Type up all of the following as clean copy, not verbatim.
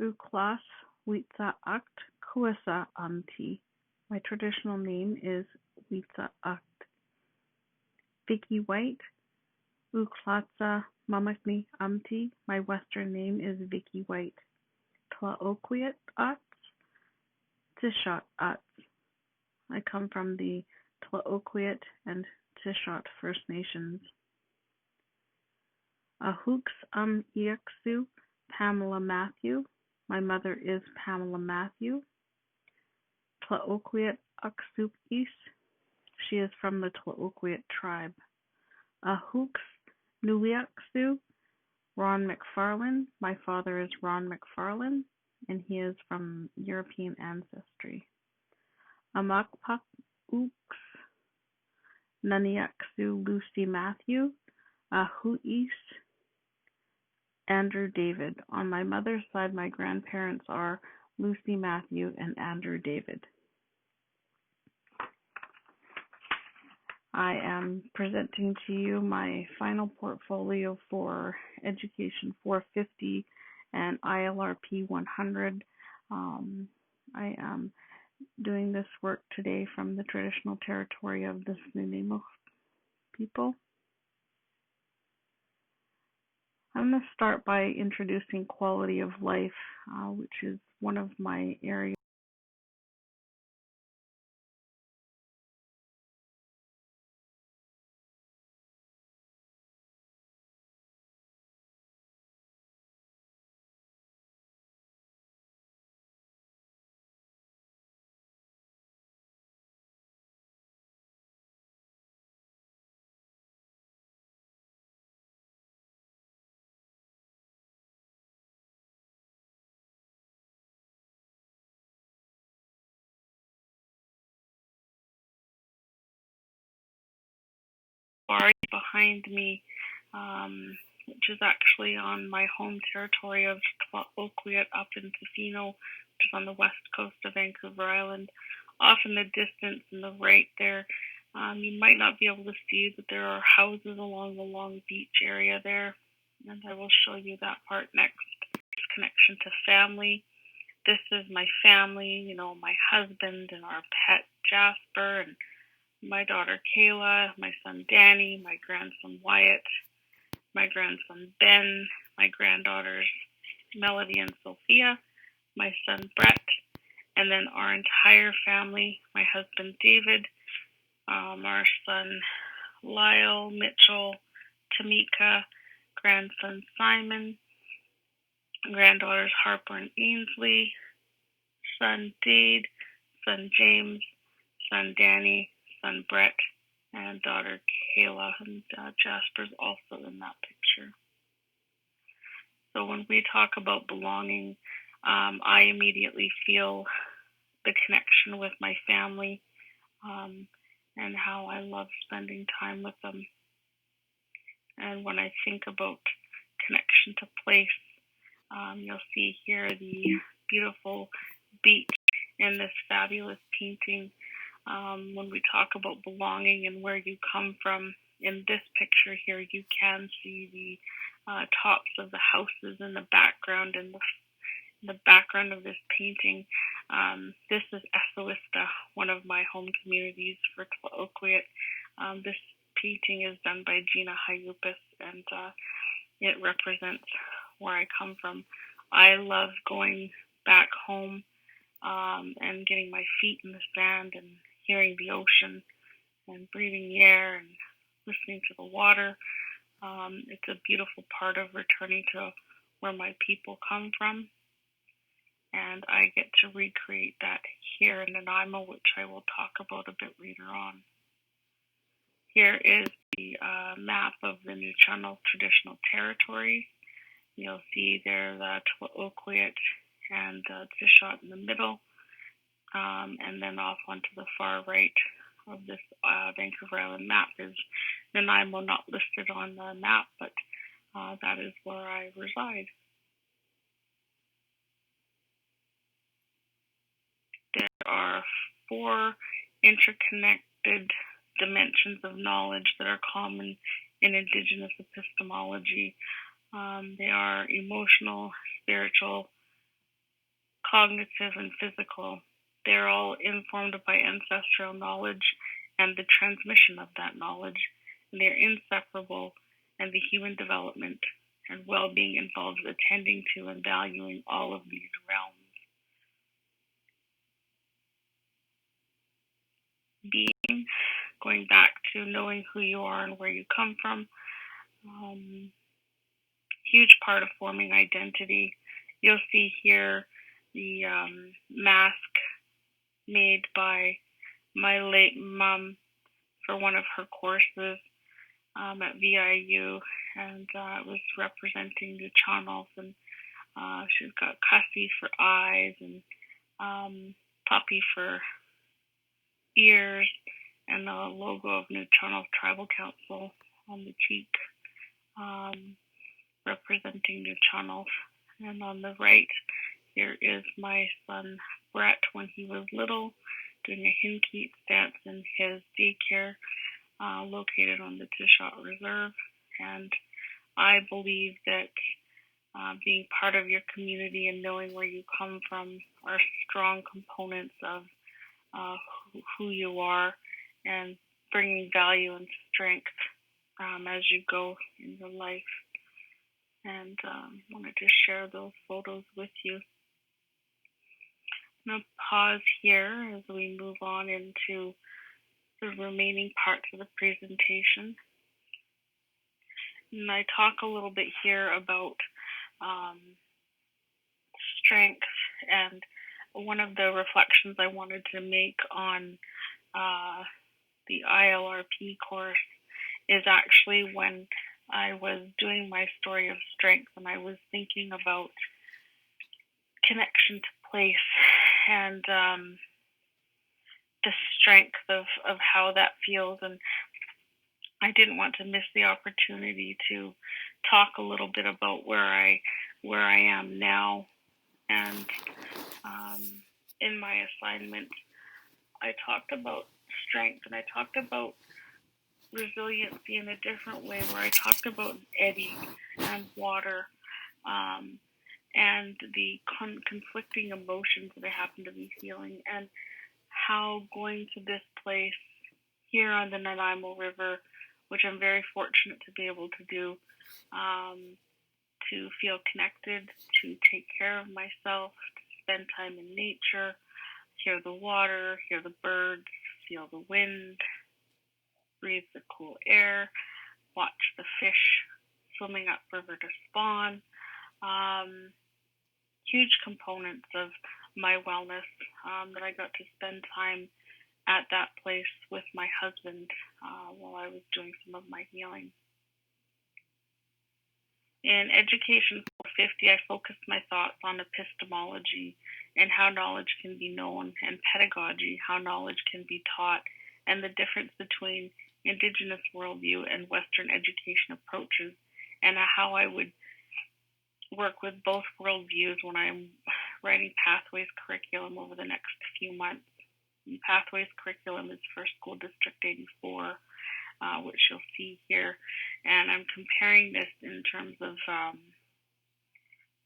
Uklas Witsa-akt Kuasa-amti. My traditional name is Witsa-akt. Vicky White, Uklatsa Mamakni Amti. My Western name is Vicky White. Tlaoquiet Ats, Tishat Ats. I come from the Tlaoquiet and Tishat First Nations. Ahooks Iaksu, Pamela Matthew. My mother is Pamela Matthew. Tlaoquiet Aksup Is. She is from the Tlaoquiet tribe. Ahooks Nuiaksu, Ron McFarlane. My father is Ron McFarlane, and he is from European ancestry. Amakpak Ooks Naniaksu Lucy Matthew. Ahuis Andrew David. On my mother's side, my grandparents are Lucy Matthew and Andrew David. I am presenting to you my final portfolio for Education 450 and ILRP 100. I am doing this work today from the traditional territory of the Snuneymuxw people. I'm going to start by introducing quality of life, which is one of my areas. Behind me, which is actually on my home territory of Tlaoquiet up in Tofino, which is on the west coast of Vancouver Island. Off in the distance, in the right there, you might not be able to see, but there are houses along the Long Beach area there, and I will show you that part next. Connection to family. This is my family, my husband and our pet Jasper, and my daughter Kayla, my son Danny, my grandson Wyatt, my grandson Ben, my granddaughters Melody and Sophia, my son Brett, and then our entire family, my husband David, our son Lyle, Mitchell, Tamika, grandson Simon, granddaughters Harper and Ainsley, son Dade, son James, son Danny, son Brett, and daughter Kayla, and Jasper's also in that picture. So when we talk about belonging, I immediately feel the connection with my family and how I love spending time with them. And when I think about connection to place, you'll see here the beautiful beach in this fabulous painting. When we talk about belonging and where you come from, in this picture here, you can see the tops of the houses in the background, and the background of this painting. This is Esowista, one of my home communities for Tlaoquiet. This painting is done by Gina Hayupis, and it represents where I come from. I love going back home and getting my feet in the sand and hearing the ocean and breathing the air and listening to the water. It's a beautiful part of returning to where my people come from, and I get to recreate that here in Nanaimo, which I will talk about a bit later on. Here is the map of the New Channel Traditional Territories. You'll see there the Tlaoquiet and Tishat in the middle, and then off onto the far right of this Vancouver Island map is Nanaimo, not listed on the map, but that is where I reside. There are 4 interconnected dimensions of knowledge that are common in Indigenous epistemology. They are emotional, spiritual, cognitive, and physical. They're all informed by ancestral knowledge and the transmission of that knowledge. And they're inseparable, and the human development and well-being involves attending to and valuing all of these realms. Being, going back to knowing who you are and where you come from, huge part of forming identity. You'll see here the mask made by my late mom for one of her courses at VIU, and it was representing the channels, and she's got Cassie for eyes and Puppy for ears, and the logo of New Channels Tribal Council on the cheek, representing New Channels. And on the right, here is my son Brett when he was little, doing a Hinkeet dance in his daycare located on the Tishot Reserve. And I believe that being part of your community and knowing where you come from are strong components of who you are, and bringing value and strength as you go in your life. And I wanted to share those photos with you. I'm going to pause here as we move on into the remaining parts of the presentation. And I talk a little bit here about strength, and one of the reflections I wanted to make on the ILRP course is actually when I was doing my story of strength, and I was thinking about connection to place and the strength of how that feels. And I didn't want to miss the opportunity to talk a little bit about where I am now. And in my assignment, I talked about strength, and I talked about resiliency in a different way, where I talked about eddy and water, and the conflicting emotions that I happen to be feeling, and how going to this place here on the Nanaimo River, which I'm very fortunate to be able to do, to feel connected, to take care of myself, to spend time in nature, hear the water, hear the birds, feel the wind, breathe the cool air, watch the fish swimming upriver to spawn. Huge components of my wellness that I got to spend time at that place with my husband while I was doing some of my healing. In Education 450, I focused my thoughts on epistemology and how knowledge can be known, and pedagogy, how knowledge can be taught, and the difference between Indigenous worldview and Western education approaches, and how I would work with both worldviews when I'm writing Pathways curriculum over the next few months. And Pathways curriculum is for School District 84, which you'll see here. And I'm comparing this in terms of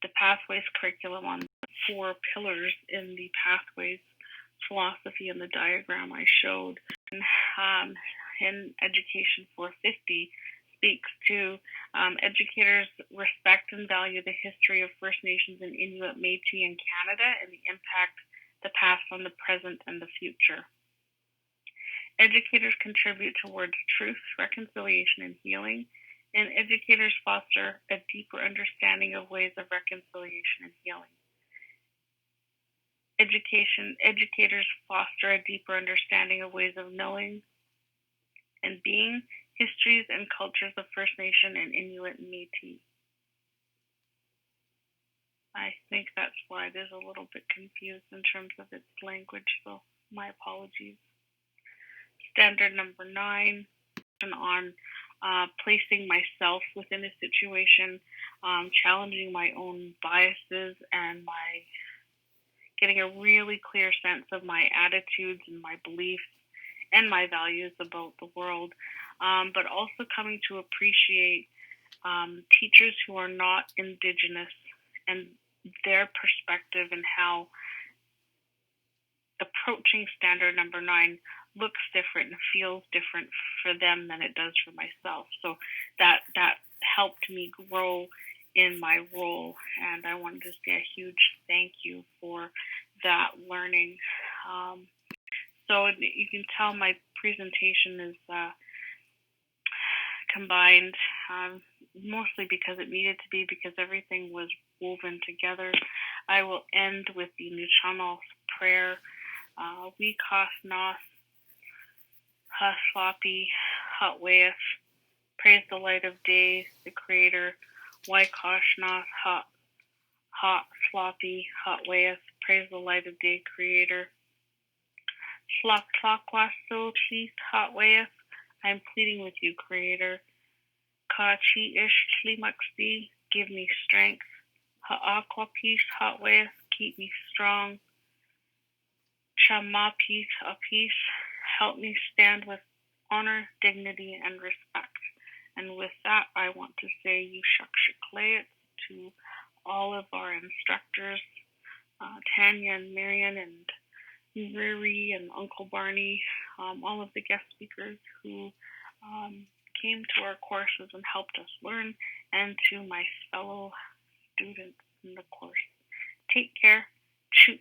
the Pathways curriculum on 4 pillars in the Pathways philosophy in the diagram I showed. And in Education 450 speaks to educators respect and value the history of First Nations and Inuit, Métis in Canada, and the impact the past on the present and the future. Educators contribute towards truth, reconciliation, and healing, and educators foster a deeper understanding of ways of reconciliation and healing. Educators foster a deeper understanding of ways of knowing and being, histories and cultures of First Nation and Inuit and Métis. I think that's why it is a little bit confused in terms of its language, so my apologies. Standard number 9 on placing myself within a situation, challenging my own biases, and getting a really clear sense of my attitudes and my beliefs and my values about the world, but also coming to appreciate teachers who are not Indigenous and their perspective and how approaching standard number 9 looks different and feels different for them than it does for myself. So that helped me grow in my role, and I wanted to say a huge thank you for that learning. So you can tell my presentation is combined, mostly because it needed to be, because everything was woven together. I will end with the Nuchanal prayer. We cost nos, ha sloppy, hot wayeth. Praise the light of day, the Creator. Why kosh nos, hot sloppy, hot wayeth. Praise the light of day, Creator. Slok tlokwas so cheese, hot wayeth. I'm pleading with you, Creator. Ka chi ish tlimuxi, give me strength. Ha aqua peace, hot wayeth, keep me strong. Shama peace, a peace, help me stand with honor, dignity, and respect. And with that, I want to say Yushak Shiklayet to all of our instructors, Tanya and Marion and Riri and Uncle Barney, all of the guest speakers who came to our courses and helped us learn, and to my fellow students in the course. Take care. Chooch.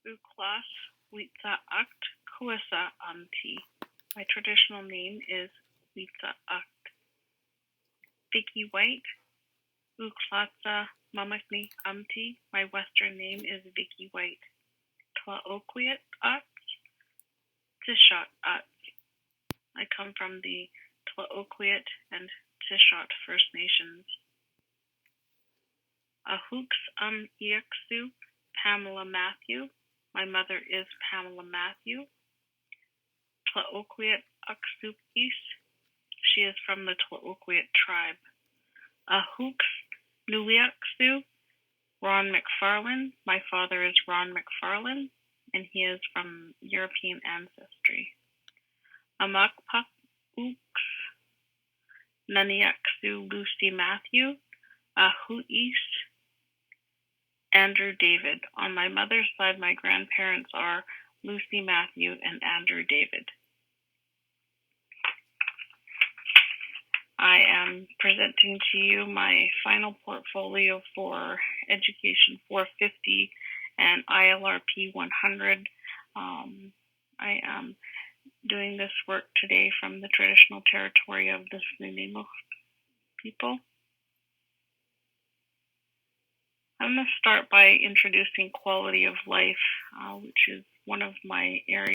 Uklas Witsa Akt Kuasa Amti. My traditional name is Witsa Akt. Vicky White Uklatsa Mamakni Amti. My Western name is Vicky White. Tlaoquiet Akt Tishat Akt. I come from the Tlaoquiet and Tishat First Nations. Ahooks Iaksu Pamela Matthew. My mother is Pamela Matthew. Tlaoquiet Aksukis. She is from the Tlaoquiet tribe. Ahooks Nuliaksu Ron McFarlane. My father is Ron McFarlane, and he is from European ancestry. Amakpakooks Naniaksu Lucy Matthew. Ahuis Andrew David. On my mother's side, my grandparents are Lucy Matthew and Andrew David. I am presenting to you my final portfolio for Education 450 and ILRP 100. I am doing this work today from the traditional territory of the Snuneymuxw people. I'm going to start by introducing quality of life, which is one of my areas